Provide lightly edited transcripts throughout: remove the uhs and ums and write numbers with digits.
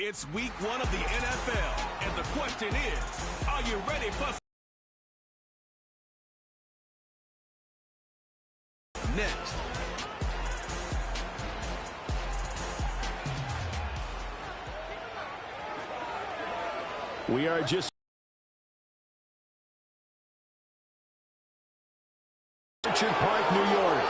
It's week 1 of the NFL, and the question is, are you ready for next? We are just Park, New York.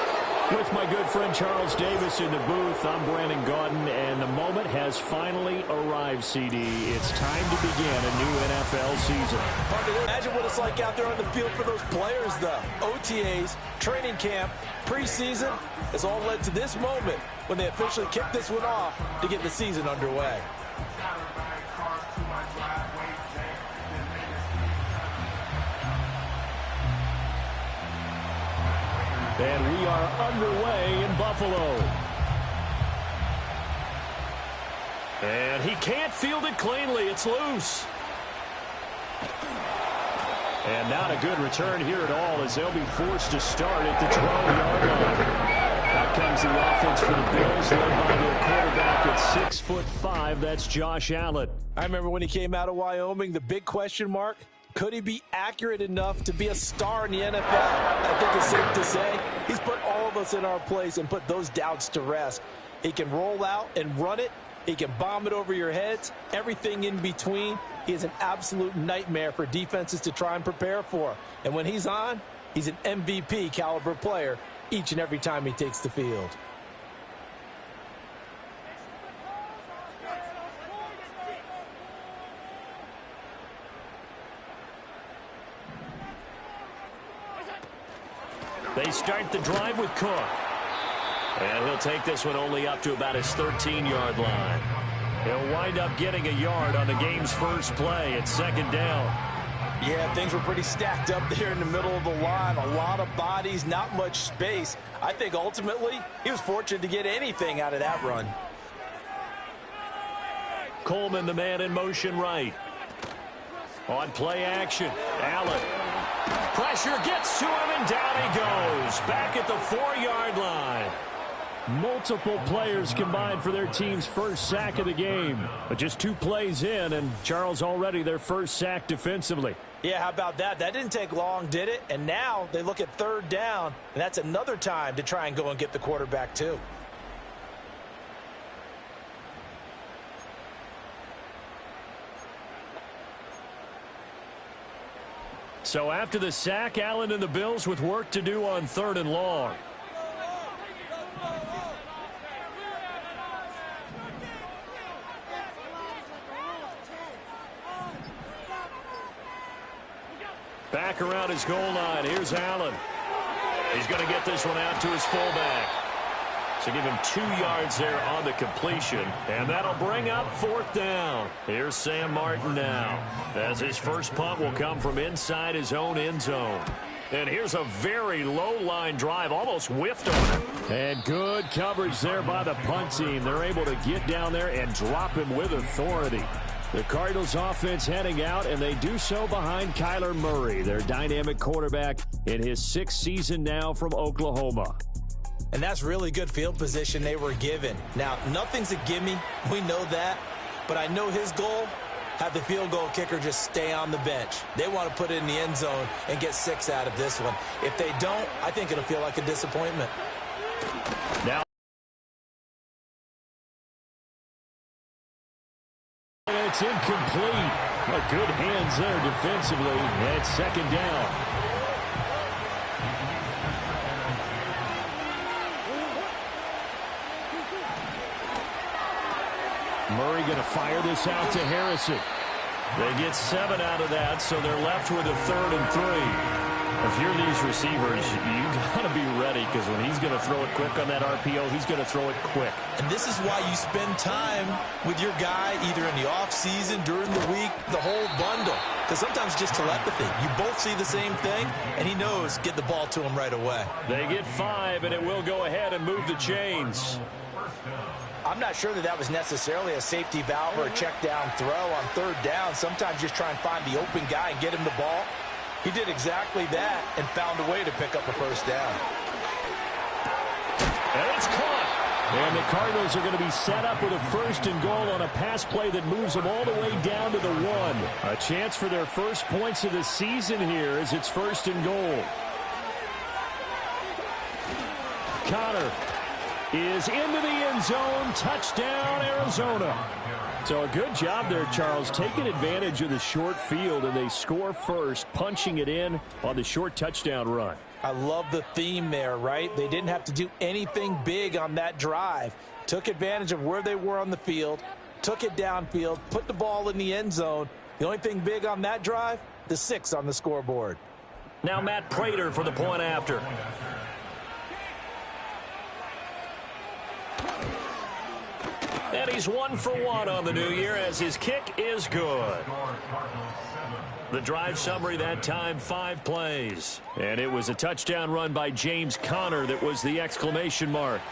With my good friend Charles Davis in the booth, I'm Brandon Gaudin, and the moment has finally arrived, CD. It's time to begin a new NFL season. Hard to imagine what it's like out there on the field for those players, though. OTAs, training camp, preseason has all led to this moment when they officially kick this one off to get the season underway. And we are underway in Buffalo. And he can't field it cleanly. It's loose. And not a good return here at all, as they'll be forced to start at the 12-yard line. Out comes the offense for the Bills, led by their quarterback at 6'5". That's Josh Allen. I remember when he came out of Wyoming, the big question mark, could he be accurate enough to be a star in the NFL? I think it's safe to say he's put all of us in our place and put those doubts to rest. He can roll out and run it. He can bomb it over your heads. Everything in between. He is an absolute nightmare for defenses to try and prepare for. And when he's on, he's an MVP caliber player each and every time he takes the field. They start the drive with Cook. And he'll take this one only up to about his 13-yard line. He'll wind up getting a yard on the game's first play at second down. Yeah, things were pretty stacked up there in the middle of the line. A lot of bodies, not much space. I think ultimately he was fortunate to get anything out of that run. Coleman, the man in motion right. On play action, Allen. Pressure gets to him, and down he goes. Back at the 4-yard line. Multiple players combined for their team's first sack of the game. But just 2 plays in, and Charles already their first sack defensively. Yeah, how about that? That didn't take long, did it? And now they look at third down, and that's another time to try and go and get the quarterback too. So after the sack, Allen and the Bills with work to do on 3rd and long. Back around his goal line. Here's Allen. He's going to get this one out to his fullback. So give him 2 yards there on the completion. And that'll bring up 4th down. Here's Sam Martin now, as his first punt will come from inside his own end zone. And here's a very low line drive, almost whiffed on it. And good coverage there by the punt team. They're able to get down there and drop him with authority. The Cardinals offense heading out, and they do so behind Kyler Murray, their dynamic quarterback in his 6th season now from Oklahoma. And that's really good field position they were given. Now, nothing's a gimme. We know that. But I know his goal, have the field goal kicker just stay on the bench. They want to put it in the end zone and get 6 out of this one. If they don't, I think it'll feel like a disappointment. Now, it's incomplete. But good hands there defensively at second down. Murray going to fire this out to Harrison. They get 7 out of that, so they're left with a 3rd and 3. If you're these receivers, you got to be ready, because when he's going to throw it quick on that RPO, he's going to throw it quick. And this is why you spend time with your guy either in the offseason, during the week, the whole bundle. Because sometimes just telepathy. You both see the same thing, and he knows get the ball to him right away. They get 5, and it will go ahead and move the chains. I'm not sure that that was necessarily a safety valve or a check down throw on 3rd down. Sometimes just try and find the open guy and get him the ball. He did exactly that and found a way to pick up a 1st down. And it's caught. And the Cardinals are going to be set up with a 1st and goal on a pass play that moves them all the way down to the 1. A chance for their first points of the season here as it's 1st and goal. Connor is into the end zone. Touchdown, Arizona. So a good job there, Charles, taking advantage of the short field, and they score first, punching it in on the short touchdown run. I love the theme there, right? They didn't have to do anything big on that drive. Took advantage of where they were on the field, took it downfield, put the ball in the end zone. The only thing big on that drive, the 6 on the scoreboard. Now Matt Prater for the point after. And he's 1 for 1 on the new year as his kick is good. The drive summary that time, 5 plays. And it was a touchdown run by James Conner that was the exclamation mark.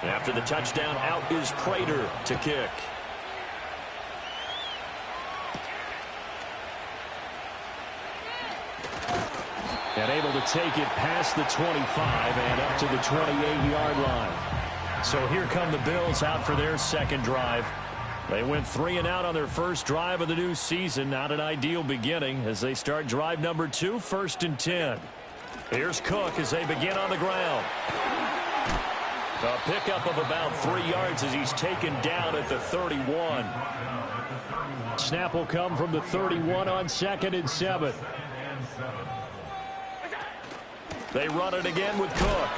After the touchdown, out is Prater to kick. And able to take it past the 25 and up to the 28-yard line. So here come the Bills out for their second drive. They went 3 and out on their first drive of the new season. Not an ideal beginning as they start drive number 2, 1st and 10. Here's Cook as they begin on the ground. A pickup of about 3 yards as he's taken down at the 31. Snap will come from the 31 on 2nd and 7. They run it again with Cook.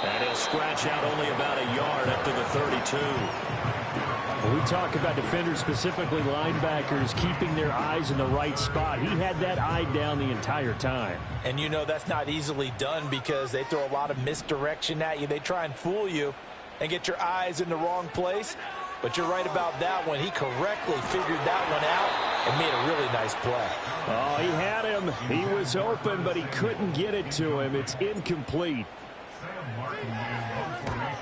And he'll scratch out only about a yard up to the 32. When we talk about defenders, specifically linebackers, keeping their eyes in the right spot, he had that eye down the entire time. And you know that's not easily done because they throw a lot of misdirection at you. They try and fool you and get your eyes in the wrong place. But you're right about that one. He correctly figured that one out and made a really nice play. Oh, he had him. He was open, but he couldn't get it to him. It's incomplete.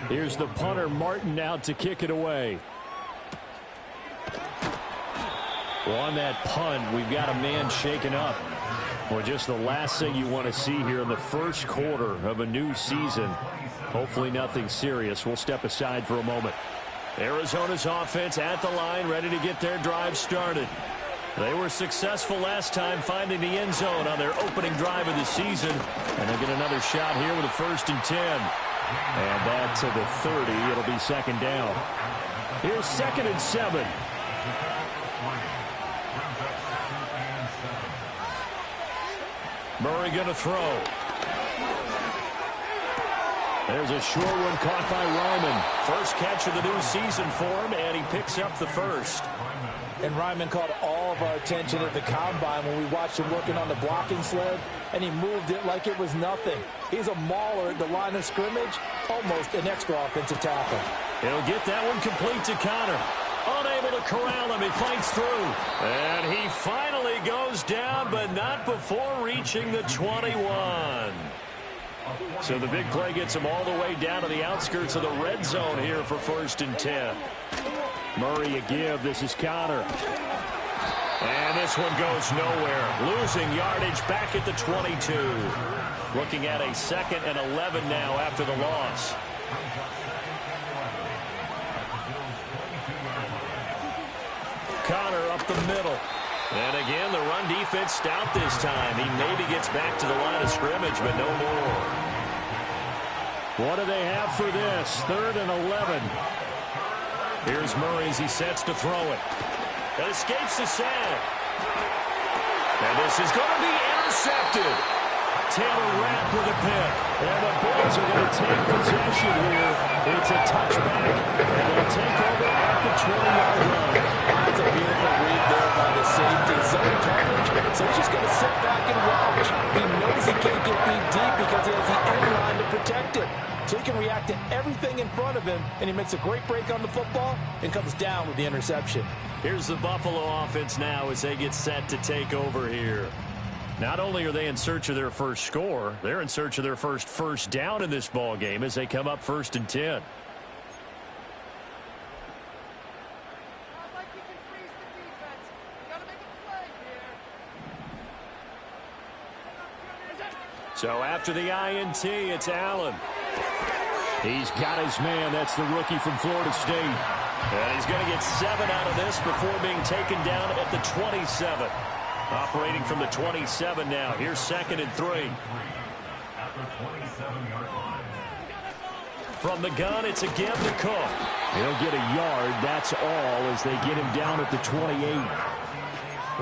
Here's the punter, Martin, out to kick it away. Well, on that punt, we've got a man shaken up. Well, just the last thing you want to see here in the first quarter of a new season. Hopefully nothing serious. We'll step aside for a moment. Arizona's offense at the line, ready to get their drive started. They were successful last time finding the end zone on their opening drive of the season. And they'll get another shot here with a 1st and 10. And that to the 30. It'll be 2nd down. Here's 2nd and 7. Murray going to throw. There's a short one caught by Ryman. First catch of the new season for him, and he picks up the first. And Ryman caught all of our attention at the combine when we watched him working on the blocking sled, and he moved it like it was nothing. He's a mauler at the line of scrimmage, almost an extra offensive tackle. He'll get that one complete to Connor. Unable to corral him, he fights through. And he finally goes down, but not before reaching the 21. So the big play gets him all the way down to the outskirts of the red zone here for 1st and 10. Murray a give. This is Connor. And this one goes nowhere. Losing yardage back at the 22. Looking at a 2nd and 11 now after the loss. Connor up the middle. And again, the run defense stout this time. He maybe gets back to the line of scrimmage, but no more. What do they have for this? 3rd and 11. Here's Murray as he sets to throw it. That escapes the sack. And this is going to be intercepted. Taylor Rapp with a pick. And the Bills are going to take possession here. It's a touchback. And they'll take over at the 20-yard line. That's a beautiful read there by the safety. Zone coverage, so he's just going to sit back and watch. He knows he can't get beat deep because he has the end line to protect it. So he can react to everything in front of him, and he makes a great break on the football and comes down with the interception. Here's the Buffalo offense now as they get set to take over here. Not only are they in search of their first score, they're in search of their first down in this ball game as they come up 1st and 10. So after the INT, it's Allen. He's got his man. That's the rookie from Florida State. And he's going to get 7 out of this before being taken down at the 27. Operating from the 27 now. Here's 2nd and 3. From the gun, it's a give to Cook. He'll get a yard. That's all as they get him down at the 28.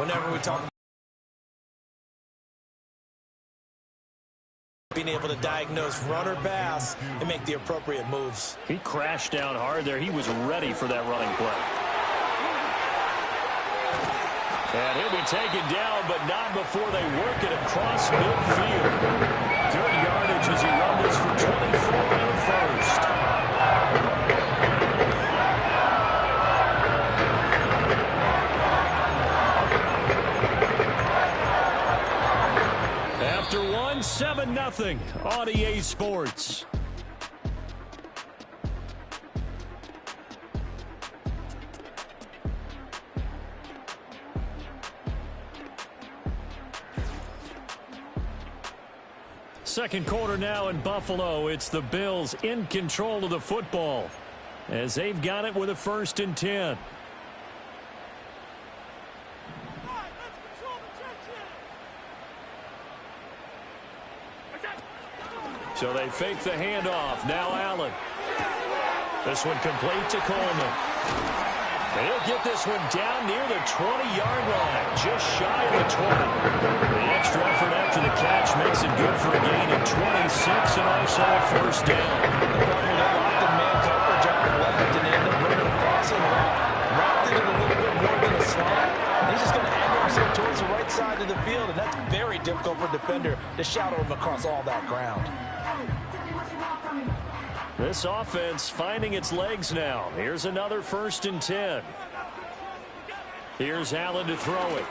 Whenever we talk being able to diagnose run or pass and make the appropriate moves. He crashed down hard there. He was ready for that running play. And he'll be taken down, but not before they work it across midfield. Good yardage as he rumbles for 24 and a first. After 7-0 on EA Sports. Second quarter now in Buffalo. It's the Bills in control of the football as they've got it with a 1st and 10. So they fake the handoff. Now Allen. This one complete to Coleman. And he'll get this one down near the 20-yard line, just shy of the 20. The extra effort after the catch makes it good for a gain of 26 and also a 1st down. They locked the man coverage up and left and end up running across and wrapped it a little bit more than a slant. He's just going to angle himself towards the right side of the field, and that's very difficult for a defender to shadow him across all that ground. This offense finding its legs now. Here's another 1st and 10. Here's Allen to throw it.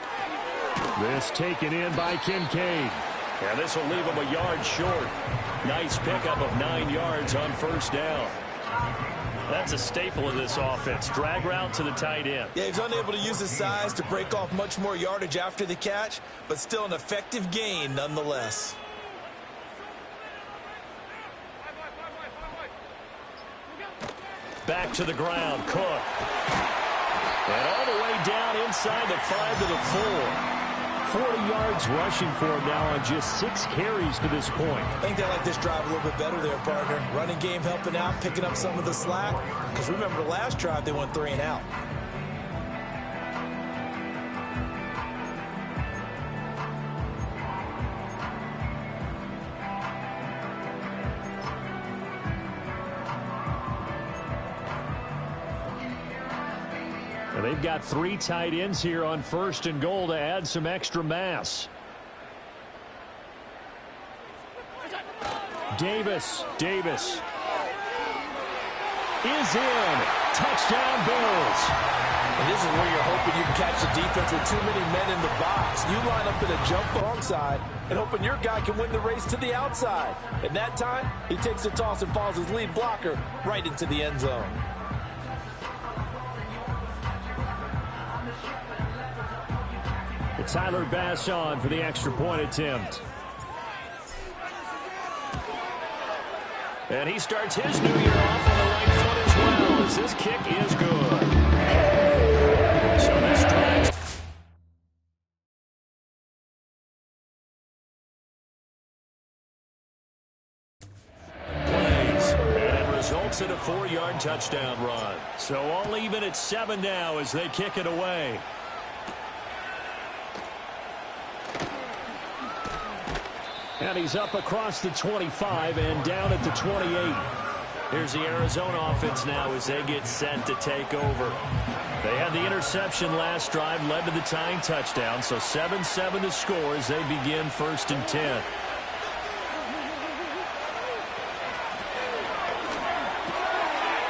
This taken in by Kincaid. And this will leave him a yard short. Nice pickup of 9 yards on 1st down. That's a staple of this offense. Drag route to the tight end. Yeah, he's unable to use his size to break off much more yardage after the catch, but still an effective gain nonetheless. Back to the ground, Cook. And all the way down inside the 5 to the 4. 40 yards rushing for him now on just 6 carries to this point. I think they like this drive a little bit better there, partner. Running game helping out, picking up some of the slack. Because remember the last drive, they went 3 and out. They've got 3 tight ends here on 1st and goal to add some extra mass. Davis is in. Touchdown Bills. And this is where you're hoping you can catch the defense with too many men in the box. You line up in a jump long side and hoping your guy can win the race to the outside. And that time, he takes the toss and follows his lead blocker right into the end zone. Tyler Bass on for the extra point attempt. And he starts his new year off on the right foot as well, as this kick is good. So this drive plays, and it results in a 4-yard touchdown run. So all even at 7 now as they kick it away. And he's up across the 25 and down at the 28. Here's the Arizona offense now as they get set to take over. They had the interception last drive, led to the tying touchdown, so 7-7 to score as they begin 1st and 10.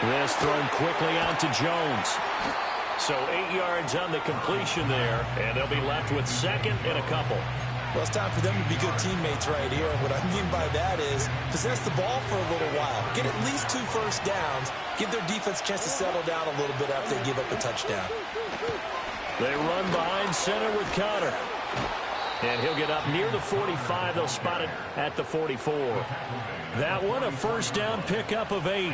This thrown quickly out to Jones. So 8 yards on the completion there, and they'll be left with 2nd and a couple. Well, it's time for them to be good teammates right here. And what I mean by that is possess the ball for a little while. Get at least 2 first downs. Give their defense a chance to settle down a little bit after they give up a touchdown. They run behind center with Connor. And he'll get up near the 45. They'll spot it at the 44. That one, a first down pickup of 8.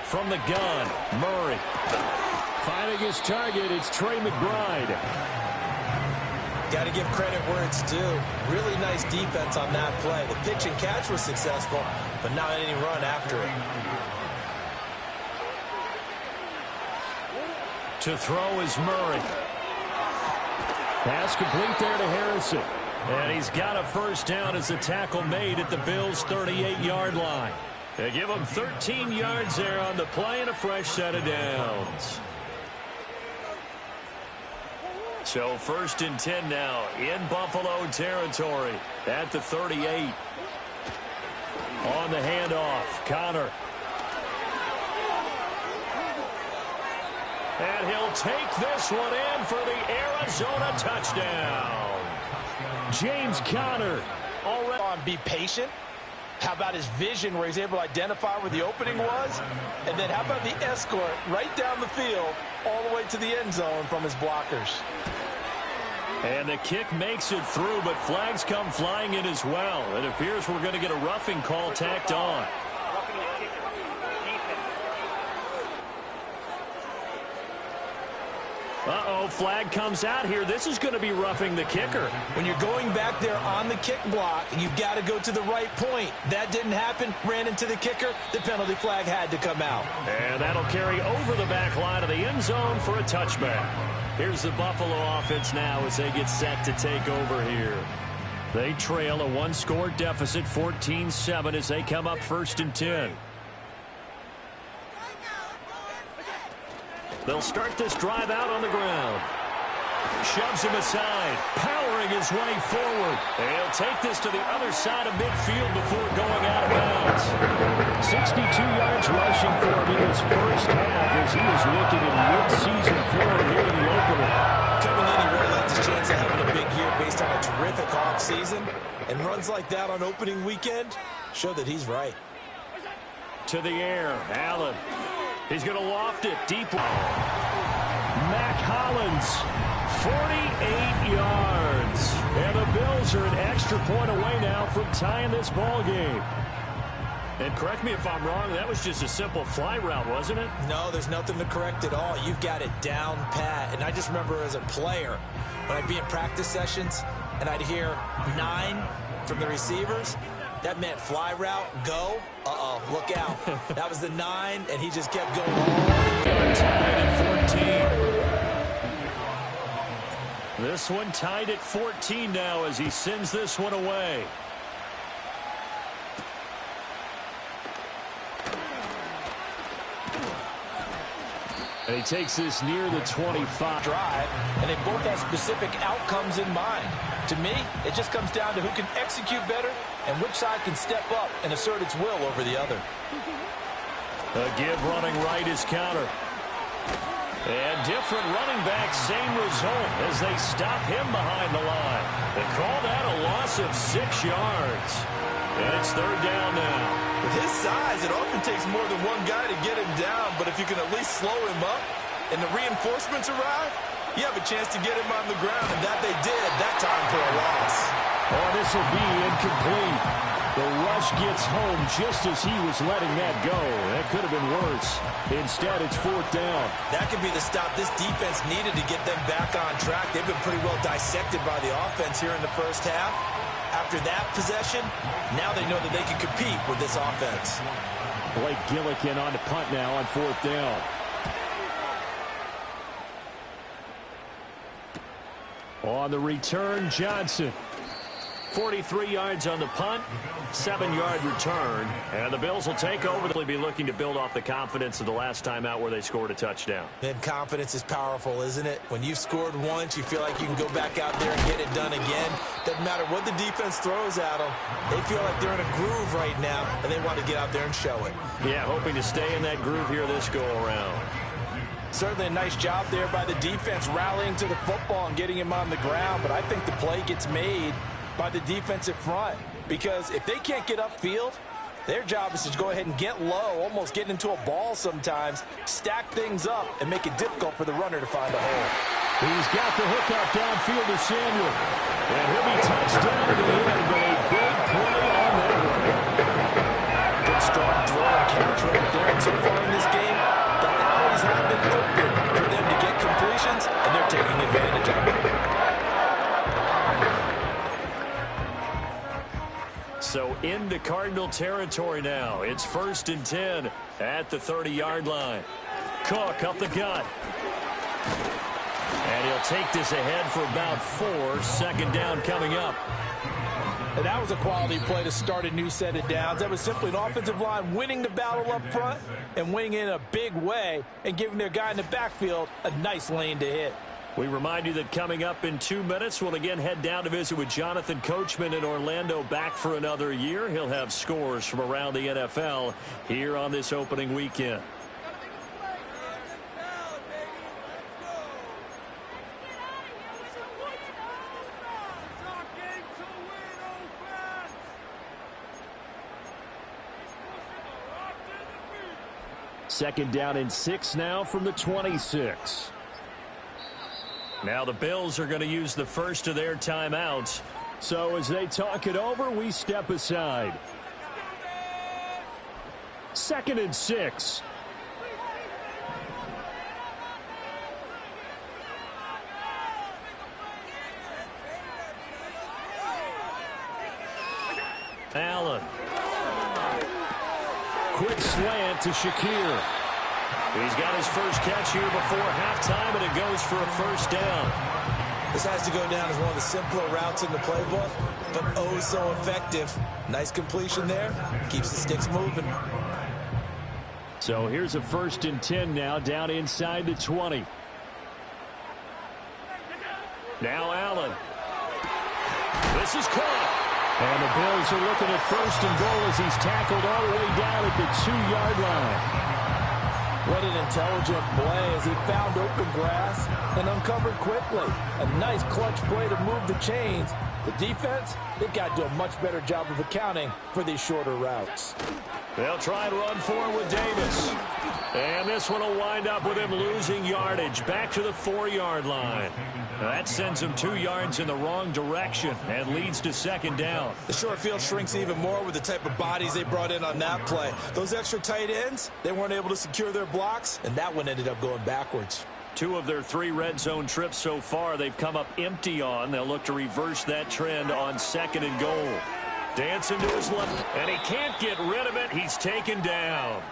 From the gun, Murray. Finding his target, it's Trey McBride. Got to give credit where it's due. Really nice defense on that play. The pitch and catch was successful, but not any run after it. To throw is Murray. Pass complete there to Harrison. And he's got a first down as the tackle made at the Bills' 38-yard line. They give him 13 yards there on the play and a fresh set of downs. So 1st and 10 now in Buffalo territory at the 38. On the handoff, Connor. And he'll take this one in for the Arizona touchdown. James Conner already. Be patient. How about his vision where he's able to identify where the opening was? And then how about the escort right down the field all the way to the end zone from his blockers? And the kick makes it through, but flags come flying in as well. It appears we're going to get a roughing call tacked on. Uh-oh, flag comes out here. This is going to be roughing the kicker. When you're going back there on the kick block, you've got to go to the right point. That didn't happen. Ran into the kicker. The penalty flag had to come out. And that'll carry over the back line of the end zone for a touchback. Here's the Buffalo offense now as they get set to take over here. They trail a one-score deficit, 14-7, as they come up 1st and 10. They'll start this drive out on the ground. Shoves him aside, powering his way forward. And he'll take this to the other side of midfield before going out of bounds. 62 yards rushing for him in his first half as he was looking at mid-season form here in the opener. Coming in, he really liked his chance of having a big year based on a terrific offseason. And runs like that on opening weekend show that he's right. To the air, Allen. He's going to loft it deep. Mac Hollins, 48 yards. And the Bills are an extra point away now from tying this ball game. And correct me if I'm wrong, that was just a simple fly route, wasn't it? No, there's nothing to correct at all. You've got it down pat. And I just remember as a player, when I'd be in practice sessions and I'd hear 9 from the receivers, that meant fly route, go. Uh-oh, look out. That was the 9, and he just kept going on. Tied at 14. This one tied at 14 now as he sends this one away. And he takes this near the 25. Drive, and they both have specific outcomes in mind. To me, it just comes down to who can execute better and which side can step up and assert its will over the other. A give running right is Counter. And different running back, same result as they stop him behind the line. They call that a loss of 6 yards. And it's 3rd down now. With his size, it often takes more than one guy to get him down, but if you can at least slow him up and the reinforcements arrive, you have a chance to get him on the ground, and that they did that time for a loss. Oh, this will be incomplete. The rush gets home just as he was letting that go. That could have been worse. Instead, it's 4th down. That could be the stop this defense needed to get them back on track. They've been pretty well dissected by the offense here in the first half. After that possession, now they know that they can compete with this offense. Blake Gillikin on the punt now on 4th down. On the return, Johnson. 43 yards on the punt, 7-yard return. And the Bills will take over. They'll be looking to build off the confidence of the last time out where they scored a touchdown. Then confidence is powerful, isn't it? When you've scored once, you feel like you can go back out there and get it done again. Doesn't matter what the defense throws at them. They feel like they're in a groove right now, and they want to get out there and show it. Yeah, hoping to stay in that groove here this go-around. Certainly a nice job there by the defense rallying to the football and getting him on the ground, but I think the play gets made by the defensive front, because if they can't get upfield, Their job is to go ahead and get low, almost get into a ball sometimes, stack things up, and make it difficult for the runner to find a hole. He's got the hookup downfield to Samuel. And he'll be touched down to the end, but a big play on that one. Good strong throw and catch right there. And so far in this game, the alleys have been open for them to get completions, and they're taking advantage of it. So into Cardinal territory now. It's 1st and 10 at the 30-yard line. Cook up the gut. And he'll take this ahead for about 4. 2nd down coming up. And that was a quality play to start a new set of downs. That was simply an offensive line winning the battle up front and winning in a big way and giving their guy in the backfield a nice lane to hit. We remind you that coming up in 2 minutes, we'll again head down to visit with Jonathan Coachman in Orlando, back for another year. He'll have scores from around the NFL here on this opening weekend. Second down and 6 now from the 26. Now the Bills are going to use the first of their timeouts. So as they talk it over, we step aside. 2nd and 6. Allen. Quick slant to Shakir. He's got his first catch here before halftime, and it goes for a 1st down. This has to go down as one of the simpler routes in the playbook, but oh so effective. Nice completion there. Keeps the sticks moving. So here's a 1st and 10 now, down inside the 20. Now Allen. This is caught. And the Bills are looking at 1st and goal as he's tackled all the way down at the 2-yard line. What an intelligent play as he found open grass and uncovered quickly. A nice clutch play to move the chains. The defense, they've got to do a much better job of accounting for these shorter routes. They'll try and run forward with Davis. And this one will wind up with him losing yardage back to the 4-yard line. That sends him 2 yards in the wrong direction and leads to 2nd down. The short field shrinks even more with the type of bodies they brought in on that play. Those extra tight ends, they weren't able to secure their blocks, and that one ended up going backwards. 2 of their 3 red zone trips so far, they've come up empty on. They'll look to reverse that trend on 2nd and goal. Dancing to his left, and he can't get rid of it. He's taken down.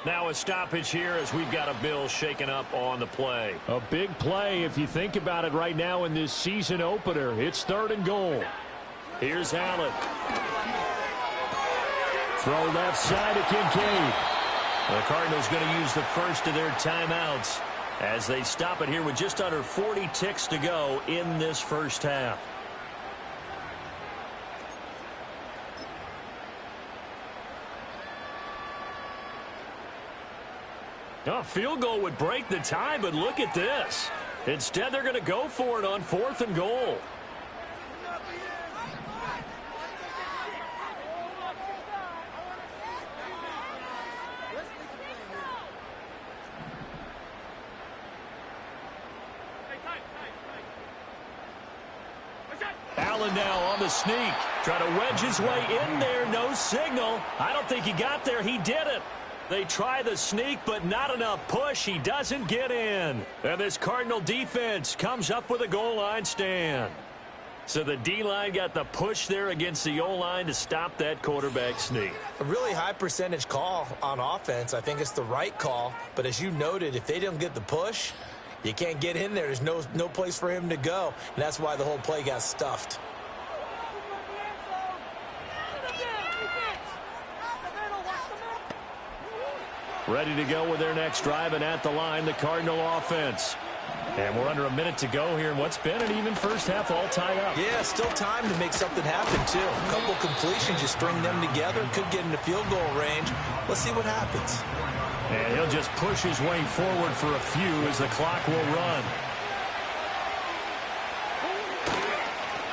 Now a stoppage here as we've got a Bill shaken up on the play. A big play if you think about it right now in this season opener. It's 3rd and goal. Here's Allen. Throw left side to Kincaid. The Cardinals going to use the first of their timeouts as they stop it here with just under 40 ticks to go in this first half. A field goal would break the tie, but look at this. Instead, they're going to go for it on 4th and goal. Allen now on the sneak. Try to wedge his way in there. No signal. I don't think he got there. He did it. They try the sneak, but not enough push. He doesn't get in. And this Cardinal defense comes up with a goal line stand. So the D-line got the push there against the O-line to stop that quarterback sneak. A really high percentage call on offense. I think it's the right call. But as you noted, if they didn't get the push, you can't get in there. There's no place for him to go. And that's why the whole play got stuffed. Ready to go with their next drive, and at the line, the Cardinal offense. And we're under a minute to go here in what's been an even first half, all tied up. Yeah, still time to make something happen, too. A couple completions, you string them together, could get into field goal range. Let's see what happens. And he'll just push his way forward for a few as the clock will run.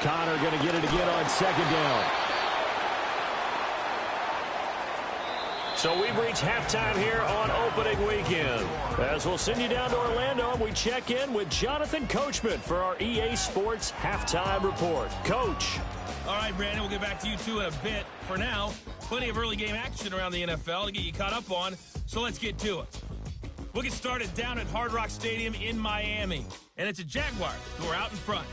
Connor going to get it again on 2nd down. So we've reached halftime here on opening weekend. As we'll send you down to Orlando, we check in with Jonathan Coachman for our EA Sports Halftime Report. Coach. All right, Brandon, we'll get back to you two in a bit. For now, plenty of early game action around the NFL to get you caught up on, so let's get to it. We'll get started down at Hard Rock Stadium in Miami, and it's the Jaguars who are out in front.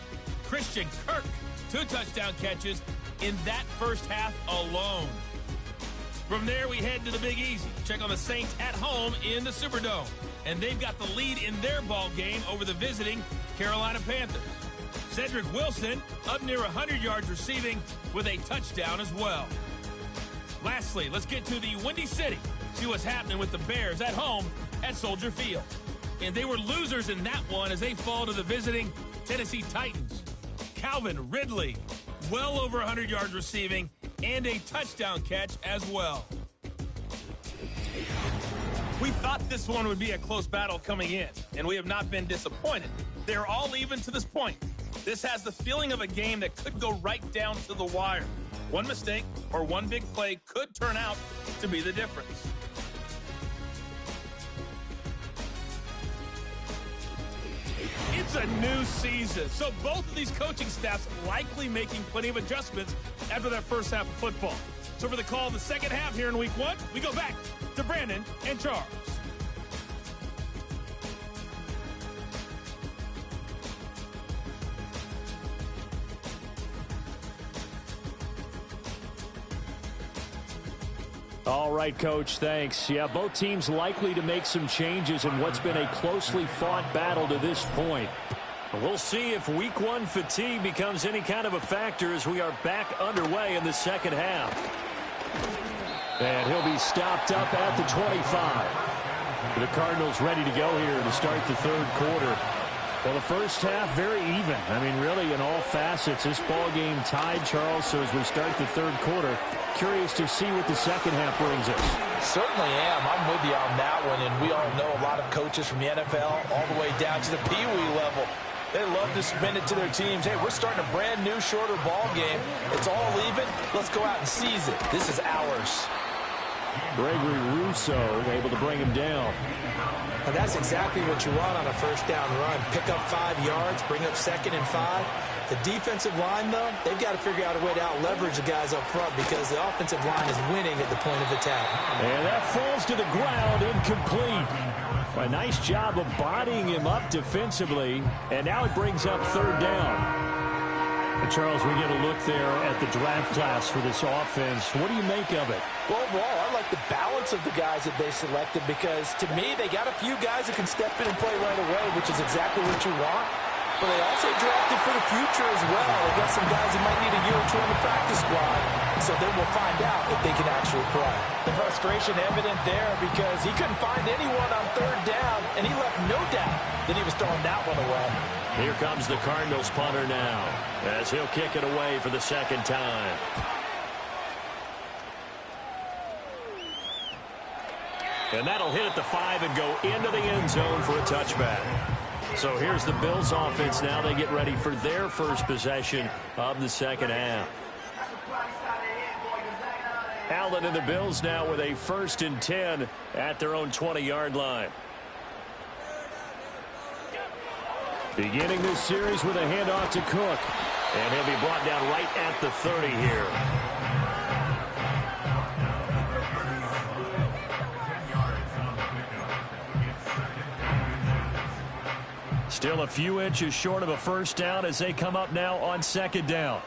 Christian Kirk, 2 touchdown catches in that first half alone. From there, we head to the Big Easy. Check on the Saints at home in the Superdome. And they've got the lead in their ball game over the visiting Carolina Panthers. Cedric Wilson up near 100 yards receiving with a touchdown as well. Lastly, let's get to the Windy City. See what's happening with the Bears at home at Soldier Field. And they were losers in that one as they fall to the visiting Tennessee Titans. Calvin Ridley, well over 100 yards receiving, and a touchdown catch as well. We thought this one would be a close battle coming in, and we have not been disappointed. They're all even to this point. This has the feeling of a game that could go right down to the wire. One mistake or one big play could turn out to be the difference. It's a new season, so both of these coaching staffs likely making plenty of adjustments after that first half of football. So for the call of the second half here in week 1, we go back to Brandon and Charles. All right, Coach, thanks. Yeah, both teams likely to make some changes in what's been a closely fought battle to this point. We'll see if week 1 fatigue becomes any kind of a factor as we are back underway in the second half. And he'll be stopped up at the 25. The Cardinals ready to go here to start the third quarter. Well, the first half, very even. I mean, really, in all facets, this ball game tied, Charles. So as we start the third quarter, curious to see what the second half brings us. Certainly am. I'm with you on that one, and we all know a lot of coaches from the NFL all the way down to the Pee-wee level. They love to spin it to their teams. Hey, we're starting a brand new, shorter ball game. It's all even. Let's go out and seize it. This is ours. Gregory Rousseau able to bring him down. And that's exactly what you want on a first down run. Pick up 5 yards, bring up 2nd and 5. The defensive line, though, they've got to figure out a way to out-leverage the guys up front because the offensive line is winning at the point of attack. And that falls to the ground, incomplete. A nice job of bodying him up defensively, and now it brings up 3rd down. And Charles, we get a look there at the draft class for this offense. What do you make of it? Well, overall, I like the balance of the guys that they selected because, to me, they got a few guys that can step in and play right away, which is exactly what you want. But they also drafted for the future as well. They got some guys that might need a year or 2 on the practice squad. So then we'll find out if they can actually play. The frustration evident there because he couldn't find anyone on 3rd down, and he left no doubt that he was throwing that one away. Here comes the Cardinals punter now as he'll kick it away for the 2nd time. And that'll hit at the 5 and go into the end zone for a touchback. So here's the Bills offense now. They get ready for their first possession of the second half. Allen and the Bills now with a 1st and 10 at their own 20-yard line. Beginning this series with a handoff to Cook. And he'll be brought down right at the 30 here. Still a few inches short of a first down as they come up now on 2nd down.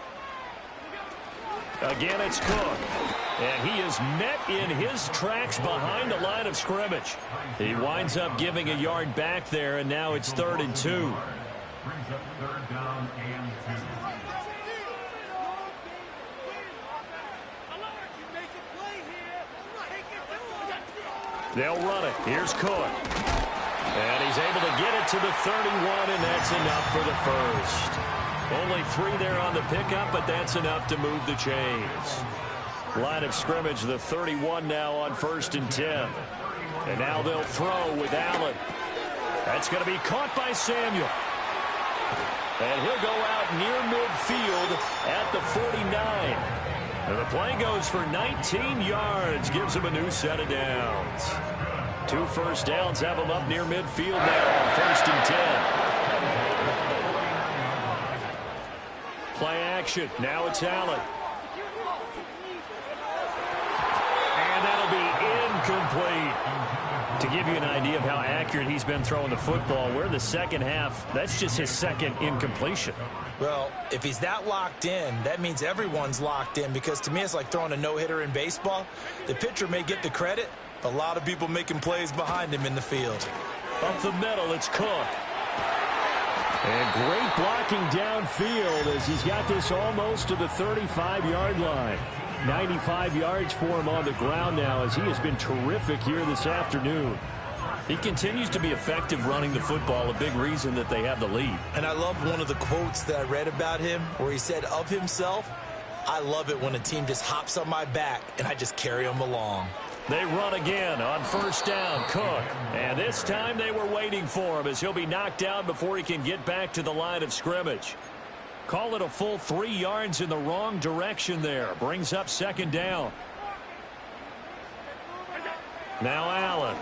Again, it's Cook. And he is met in his tracks behind the line of scrimmage. He winds up giving a yard back there, and now it's 3rd and 2. They'll run it. Here's Cook. And he's able to get it to the 31, and that's enough for the first. Only 3 there on the pickup, but that's enough to move the chains. Line of scrimmage, the 31 now on 1st and 10. And now they'll throw with Allen. That's going to be caught by Samuel. And he'll go out near midfield at the 49. And the play goes for 19 yards, gives him a new set of downs. 2 first downs have him up near midfield now on 1st and 10. Play action. Now it's Allen. And that'll be incomplete. To give you an idea of how accurate he's been throwing the football, we're in the second half. That's just his second incompletion. Well, if he's that locked in, that means everyone's locked in, because to me it's like throwing a no-hitter in baseball. The pitcher may get the credit, but a lot of people making plays behind him in the field. Up the middle, it's Cook. And great blocking downfield as he's got this almost to the 35-yard line. 95 yards for him on the ground now, as he has been terrific here this afternoon. He continues to be effective running the football, a big reason that they have the lead. And I love one of the quotes that I read about him where he said of himself, "I love it when a team just hops on my back and I just carry them along." They run again on 1st down, Cook. And this time they were waiting for him, as he'll be knocked down before he can get back to the line of scrimmage. Call it a full 3 yards in the wrong direction there. Brings up 2nd down. Now Allen.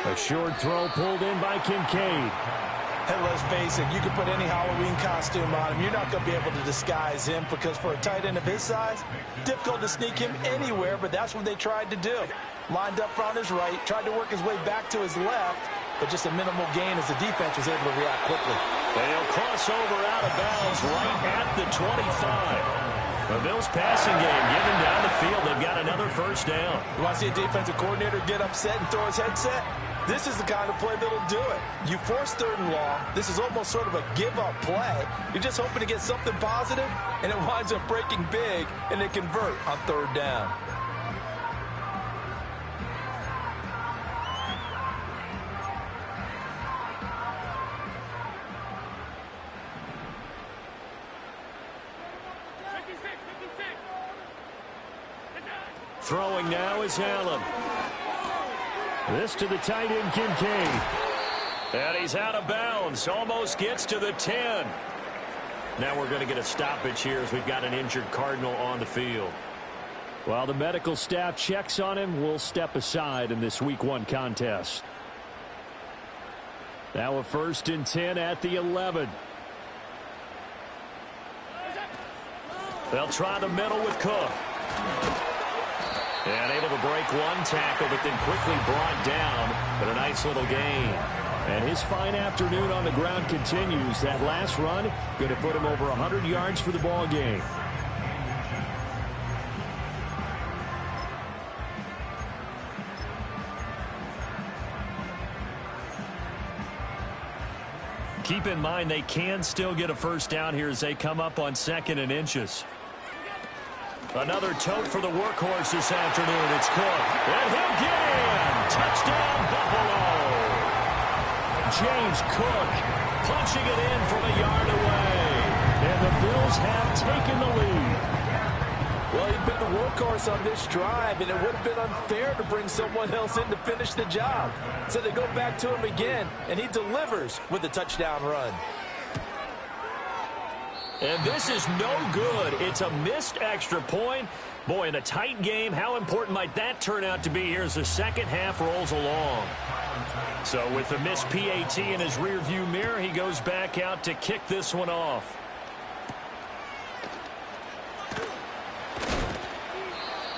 A short throw pulled in by Kincaid. And let's face it, you can put any Halloween costume on him. You're not going to be able to disguise him, because for a tight end of his size, difficult to sneak him anywhere, but that's what they tried to do. Lined up on his right, tried to work his way back to his left, but just a minimal gain as the defense was able to react quickly. They'll cross over out of bounds right at the 25. The Bills passing game given down the field. They've got another 1st down. You want to see a defensive coordinator get upset and throw his headset? This is the kind of play that'll do it. You force 3rd and long. This is almost sort of a give-up play. You're just hoping to get something positive, and it winds up breaking big, and they convert on 3rd down. Throwing now is Allen. This to the tight end, Kincaid. And he's out of bounds. Almost gets to the 10. Now we're going to get a stoppage here as we've got an injured Cardinal on the field. While the medical staff checks on him, we'll step aside in this Week 1 contest. Now a 1st and 10 at the 11. They'll try the middle with Cook. And able to break one tackle, but then quickly brought down. But a nice little gain. And his fine afternoon on the ground continues. That last run going to put him over 100 yards for the ball game. Keep in mind they can still get a 1st down here as they come up on 2nd and inches. Another tote for the workhorse this afternoon. It's Cook. And he'll get in. Touchdown, Buffalo. James Cook punching it in from a yard away. And the Bills have taken the lead. Well, he'd been the workhorse on this drive, and it would have been unfair to bring someone else in to finish the job. So they go back to him again, and he delivers with a touchdown run. And this is no good. It's a missed extra point. Boy, in a tight game, how important might that turn out to be here as the second half rolls along? So with the missed PAT in his rearview mirror, he goes back out to kick this one off.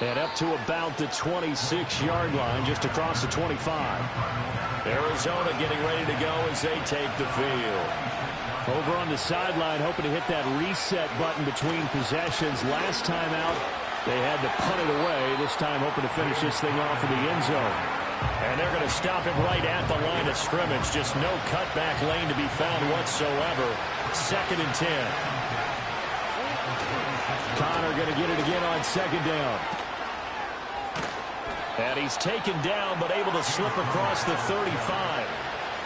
And up to about the 26-yard line, just across the 25. Arizona getting ready to go as they take the field. Over on the sideline, hoping to hit that reset button between possessions. Last time out, they had to punt it away. This time, hoping to finish this thing off in the end zone. And they're going to stop him right at the line of scrimmage. Just no cutback lane to be found whatsoever. 2nd and 10. Connor going to get it again on 2nd down. And he's taken down, but able to slip across the 35.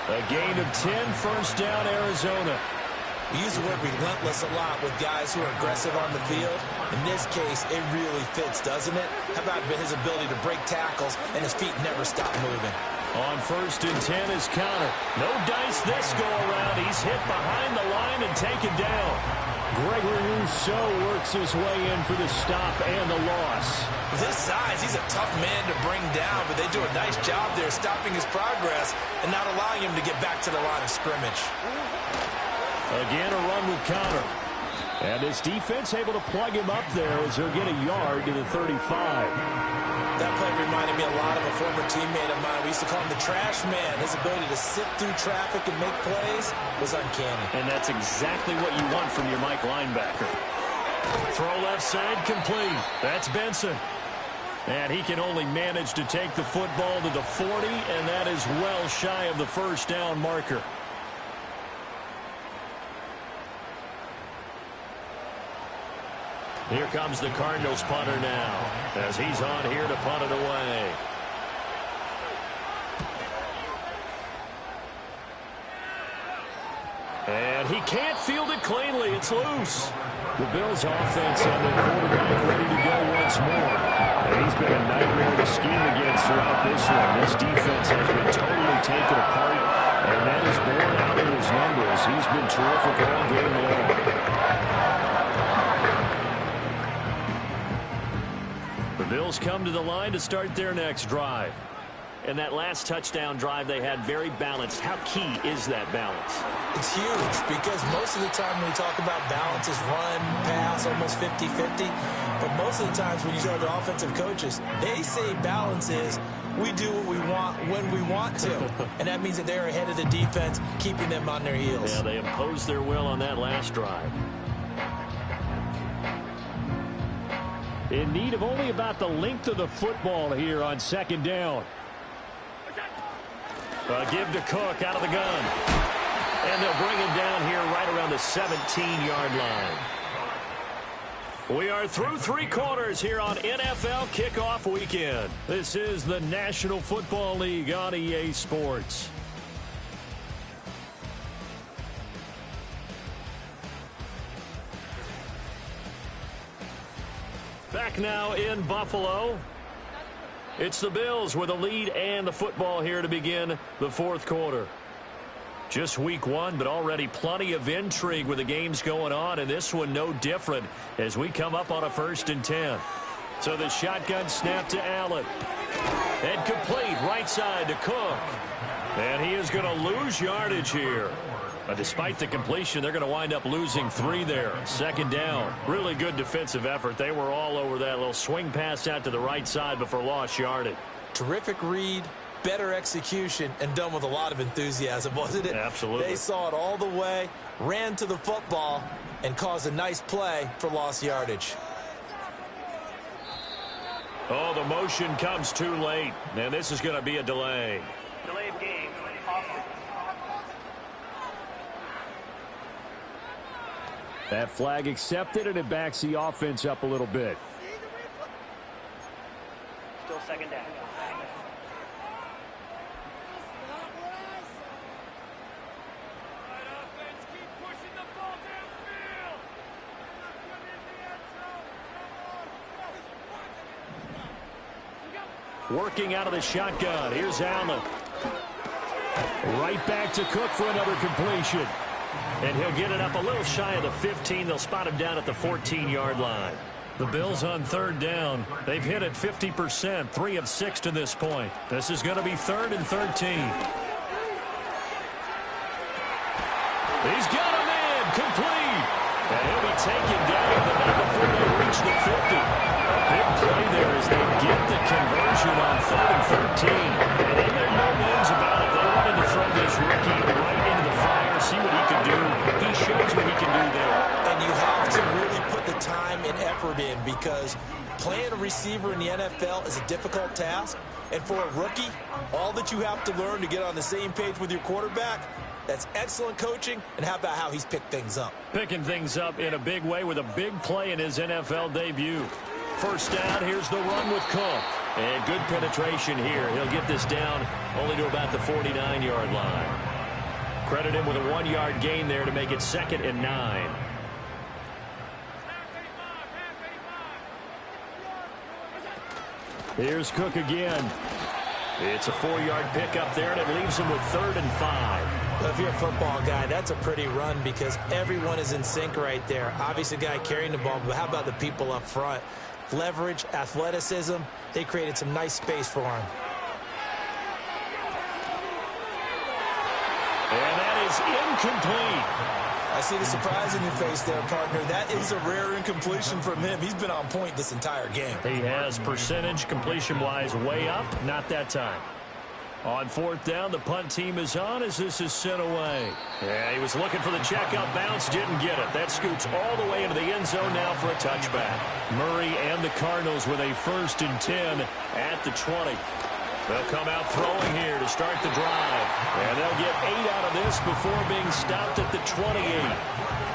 A gain of 10, 1st down, Arizona. We use the word relentless a lot with guys who are aggressive on the field. In this case, it really fits, doesn't it? How about his ability to break tackles and his feet never stop moving? On 1st and 10 is Connor. No dice this go around. He's hit behind the line and taken down. Gregory Rousseau works his way in for the stop and the loss. With his size, he's a tough man to bring down, but they do a nice job there stopping his progress and not allowing him to get back to the line of scrimmage. Again, a run with Connor. And this defense able to plug him up there as he'll get a yard to the 35. That play reminded me a lot of a former teammate of mine. We used to call him the trash man. His ability to sit through traffic and make plays was uncanny. And that's exactly what you want from your Mike linebacker. Throw left side complete. That's Benson. And he can only manage to take the football to the 40, and that is well shy of the first down marker. Here comes the Cardinals punter now, as he's on here to punt it away. And he can't field it cleanly. It's loose. The Bills' offense and the quarterback ready to go once more. And he's been a nightmare to scheme against throughout this one. This defense has been totally taken apart, and that is borne out in his numbers. He's been terrific all game long. The Bills come to the line to start their next drive. And that last touchdown drive they had very balanced. How key is that balance? It's huge because most of the time when we talk about balance is run, pass, almost 50-50. But most of the times when you talk to offensive coaches, they say balance is we do what we want when we want to. And that means that they're ahead of the defense, keeping them on their heels. Yeah, they imposed their will on that last drive. In need of only about the length of the football here on second down. Give to Cook out of the gun. And they'll bring him down here right around the 17-yard line. We are through three quarters here on NFL Kickoff Weekend. This is the National Football League on EA Sports. Back now in Buffalo. It's the Bills with a lead and the football here to begin the fourth quarter. Just week one, but already plenty of intrigue with the games going on, and this one no different as we come up on a 1st and 10. So the shotgun snap to Allen. And complete right side to Cook. And he is going to lose yardage here. But despite the completion, they're going to wind up losing 3 there. Second down. Really good defensive effort. They were all over that little swing pass out to the right side before lost yardage. Terrific read, better execution, and done with a lot of enthusiasm, wasn't it? Absolutely. They saw it all the way, ran to the football, and caused a nice play for lost yardage. Oh, the motion comes too late. And this is going to be a delay. Delay of game. That flag accepted, and it backs the offense up a little bit. Still second down. Working out of the shotgun. Here's Allen. Right back to Cook for another completion. And he'll get it up a little shy of the 15. They'll spot him down at the 14-yard line. The Bills on third down. They've hit it 50%, 3 of 6 to this point. This is going to be 3rd and 13. He's got a man complete. And he'll be taken down, but not before they reach the 50. A big play there as they get the conversion on 3rd and 13. And they made no bones about it. They wanted to throw this rookie right into the fire, see what he could do. He shows what he can do there. And you have to really put the time and effort in because playing a receiver in the NFL is a difficult task. And for a rookie, all that you have to learn to get on the same page with your quarterback, that's excellent coaching, and how about how he's picked things up? Picking things up in a big way with a big play in his NFL debut. First down, here's the run with Cook. And good penetration here. He'll get this down only to about the 49-yard line. Credit him with a 1-yard gain there to make it 2nd and 9. Here's Cook again. It's a 4-yard pickup there, and it leaves him with 3rd and 5. If you're a football guy, that's a pretty run because everyone is in sync right there. Obviously, the guy carrying the ball, but how about the people up front? Leverage, athleticism, they created some nice space for him. And that is incomplete. I see the surprise in your face there, partner. That is a rare incompletion from him. He's been on point this entire game. He has percentage completion-wise way up, not that time. On fourth down, the punt team is on as this is sent away. Yeah, he was looking for the checkup bounce, didn't get it. That scoots all the way into the end zone now for a touchback. Murray and the Cardinals with a 1st and 10 at the 20. They'll come out throwing here to start the drive. And they'll get 8 out of this before being stopped at the 28.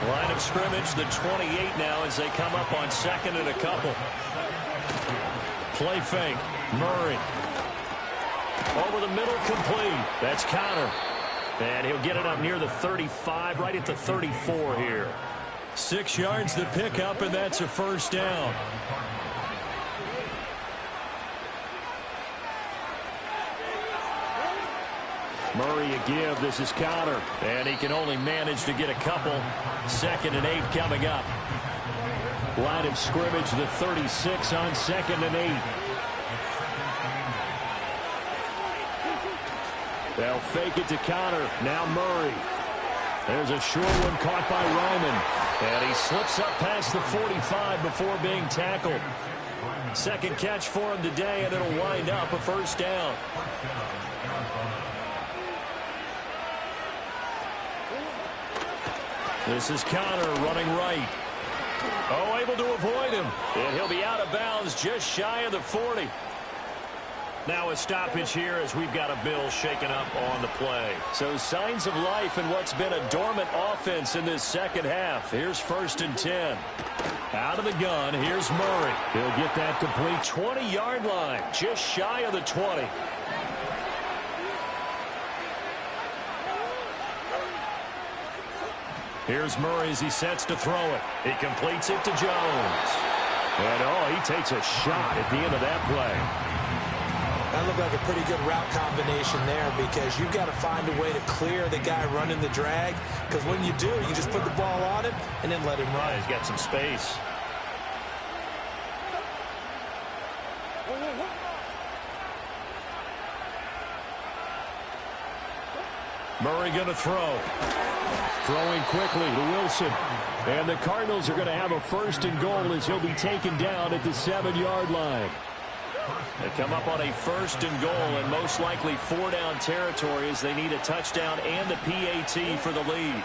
Line of scrimmage, the 28 now as they come up on 2nd and a couple. Play fake. Murray. Over the middle, complete. That's Connor. And he'll get it up near the 35, right at the 34 here. 6 yards the pickup, and that's a 1st down. Murray a give. This is Connor. And he can only manage to get a couple. 2nd and 8 coming up. Line of scrimmage, the 36 on 2nd and 8. They'll fake it to Connor. Now Murray. There's a short one caught by Ryman. And he slips up past the 45 before being tackled. 2nd catch for him today, and it'll wind up a 1st down. This is Connor running right. Oh, able to avoid him. And he'll be out of bounds just shy of the 40. Now a stoppage here as we've got a Bill shaken up on the play. So signs of life in what's been a dormant offense in this 2nd half. Here's 1st and 10. Out of the gun, here's Murray. He'll get that complete 20-yard line, just shy of the 20. Here's Murray as he sets to throw it. He completes it to Jones. And, oh, he takes a shot at the end of that play. That looked like a pretty good route combination there because you've got to find a way to clear the guy running the drag because when you do, you just put the ball on him and then let him run. He's got some space. Murray going to throw. Throwing quickly to Wilson. And the Cardinals are going to have a 1st and goal as he'll be taken down at the 7-yard line. They come up on a 1st and goal and most likely 4-down territory as they need a touchdown and a PAT for the lead.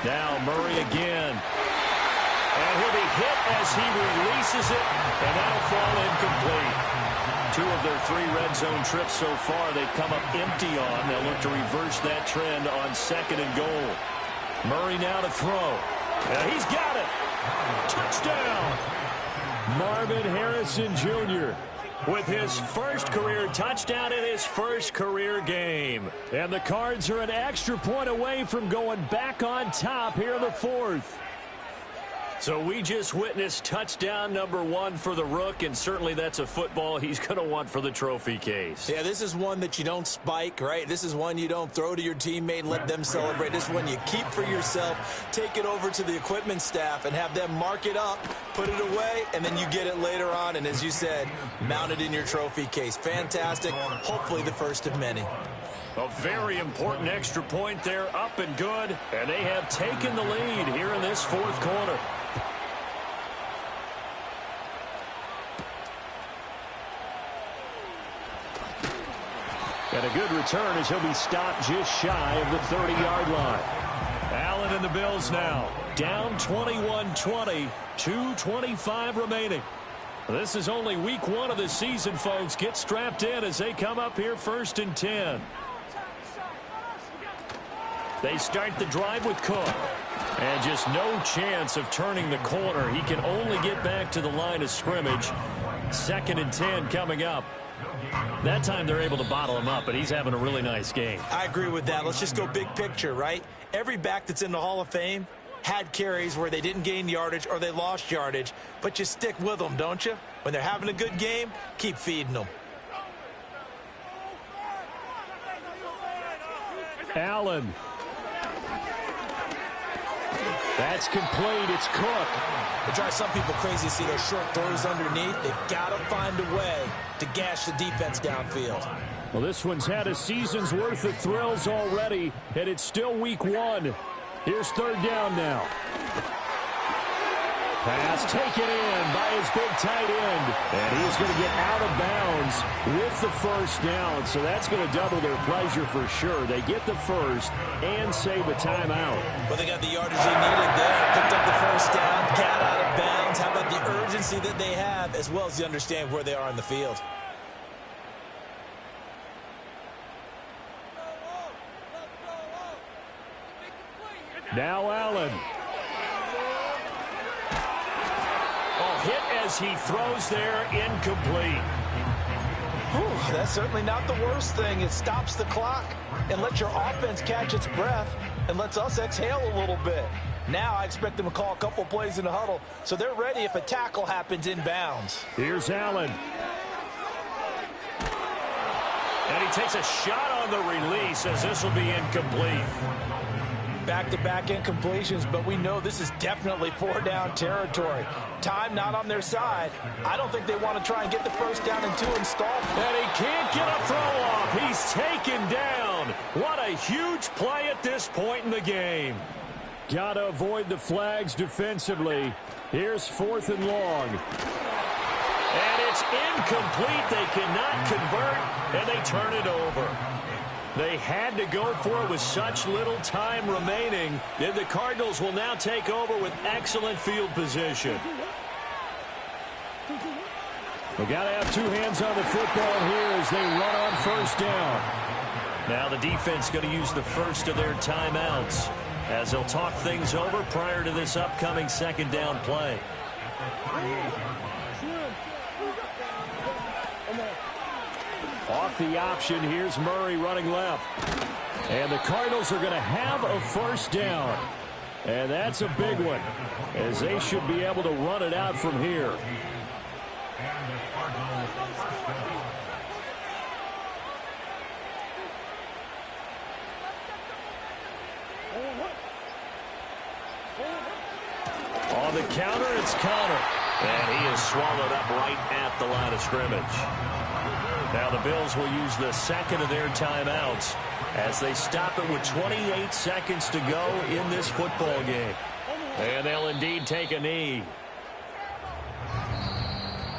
Now Murray again. And he'll be hit as he releases it, and that'll fall incomplete. 2 of their 3 red zone trips so far they've come up empty on. They'll look to reverse that trend on 2nd and goal. Murray now to throw. He's got it. Touchdown. Marvin Harrison Jr. with his 1st career touchdown in his 1st career game. And the Cards are an extra point away from going back on top here in the 4th. So we just witnessed touchdown number 1 for the Rook, and certainly that's a football he's going to want for the trophy case. Yeah, this is one that you don't spike, right? This is one you don't throw to your teammate and let them celebrate. This is one you keep for yourself, take it over to the equipment staff and have them mark it up, put it away, and then you get it later on. And as you said, mount it in your trophy case. Fantastic. Hopefully the first of many. A very important extra point there, up and good. And they have taken the lead here in this 4th quarter. And a good return as he'll be stopped just shy of the 30-yard line. Allen and the Bills now down 21-20, 2:25 remaining. This is only week 1 of the season, folks. Get strapped in as they come up here 1st and 10. They start the drive with Cook. And just no chance of turning the corner. He can only get back to the line of scrimmage. 2nd and 10 coming up. That time they're able to bottle him up, but he's having a really nice game. I agree with that. Let's just go big picture, right? Every back that's in the Hall of Fame had carries where they didn't gain yardage or they lost yardage, but you stick with them, don't you? When they're having a good game, keep feeding them. Allen That's complete. It's Cook. It drives some people crazy to see those short throws underneath. They've got to find a way to gash the defense downfield. Well, this one's had a season's worth of thrills already, and it's still week 1. Here's third down now. Pass taken in by his big tight end. And he's going to get out of bounds with the first down. So that's going to double their pleasure for sure. They get the first and save a timeout. Well, they got the yardage they needed there. Picked up the first down, got out of bounds. How about the urgency that they have, as well as the understand where they are in the field? Now Allen. Hit as he throws there, incomplete. Whew, that's certainly not the worst thing. It stops the clock and lets your offense catch its breath and lets us exhale a little bit. Now I expect them to call a couple plays in the huddle so they're ready if a tackle happens inbounds. Here's Allen. And he takes a shot on the release as this will be incomplete. Back-to-back incompletions, but we know this is definitely 4-down territory. Time not on their side. I don't think they want to try and get the first down and 2 installed. And he can't get a throw off. He's taken down. What a huge play at this point in the game. Got to avoid the flags defensively. Here's 4th and long. And it's incomplete. They cannot convert, and they turn it over. They had to go for it with such little time remaining. And the Cardinals will now take over with excellent field position. We've got to have 2 hands on the football here as they run on first down. Now the defense going to use the first of their timeouts as they'll talk things over prior to this upcoming second down play. Off the option, here's Murray running left. And the Cardinals are going to have a first down. And that's a big one, as they should be able to run it out from here. On the counter, it's Connor. And he is swallowed up right at the line of scrimmage. Now the Bills will use the second of their timeouts as they stop it with 28 seconds to go in this football game. And they'll indeed take a knee.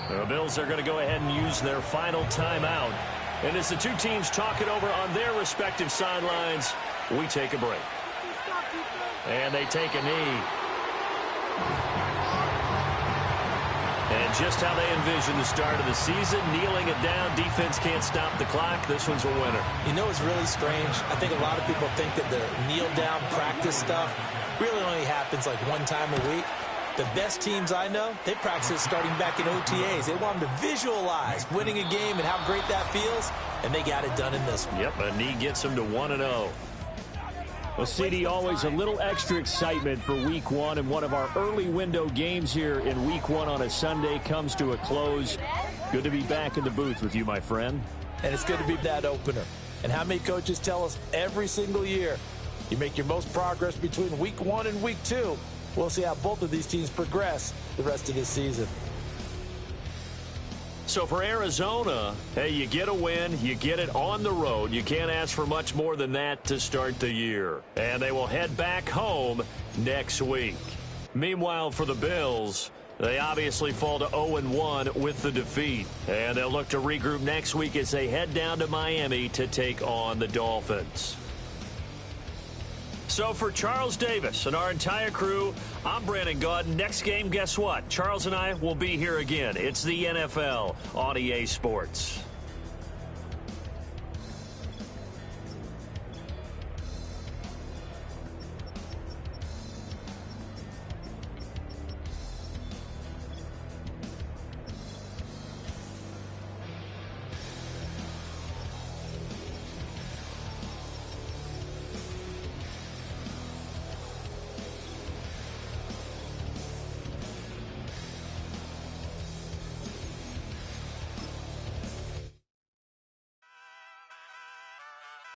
The Bills are going to go ahead and use their final timeout. And as the 2 teams talk it over on their respective sidelines, we take a break. And they take a knee. And just how they envision the start of the season, kneeling it down, defense can't stop the clock. This one's a winner. You know what's really strange? I think a lot of people think that the kneel-down practice stuff really only happens like 1 time a week. The best teams I know, they practice it starting back in OTAs. They want them to visualize winning a game and how great that feels, and they got it done in this one. Yep, a knee gets them to 1-0. Well, CD, always a little extra excitement for Week 1, and one of our early window games here in Week 1 on a Sunday comes to a close. Good to be back in the booth with you, my friend. And it's good to be that opener. And how many coaches tell us every single year, you make your most progress between Week 1 and Week 2. We'll see how both of these teams progress the rest of this season. So for Arizona, hey, you get a win, you get it on the road. You can't ask for much more than that to start the year. And they will head back home next week. Meanwhile, for the Bills, they obviously fall to 0-1 with the defeat. And they'll look to regroup next week as they head down to Miami to take on the Dolphins. So for Charles Davis and our entire crew, I'm Brandon Gaudin. Next game, guess what? Charles and I will be here again. It's the NFL on EA Sports.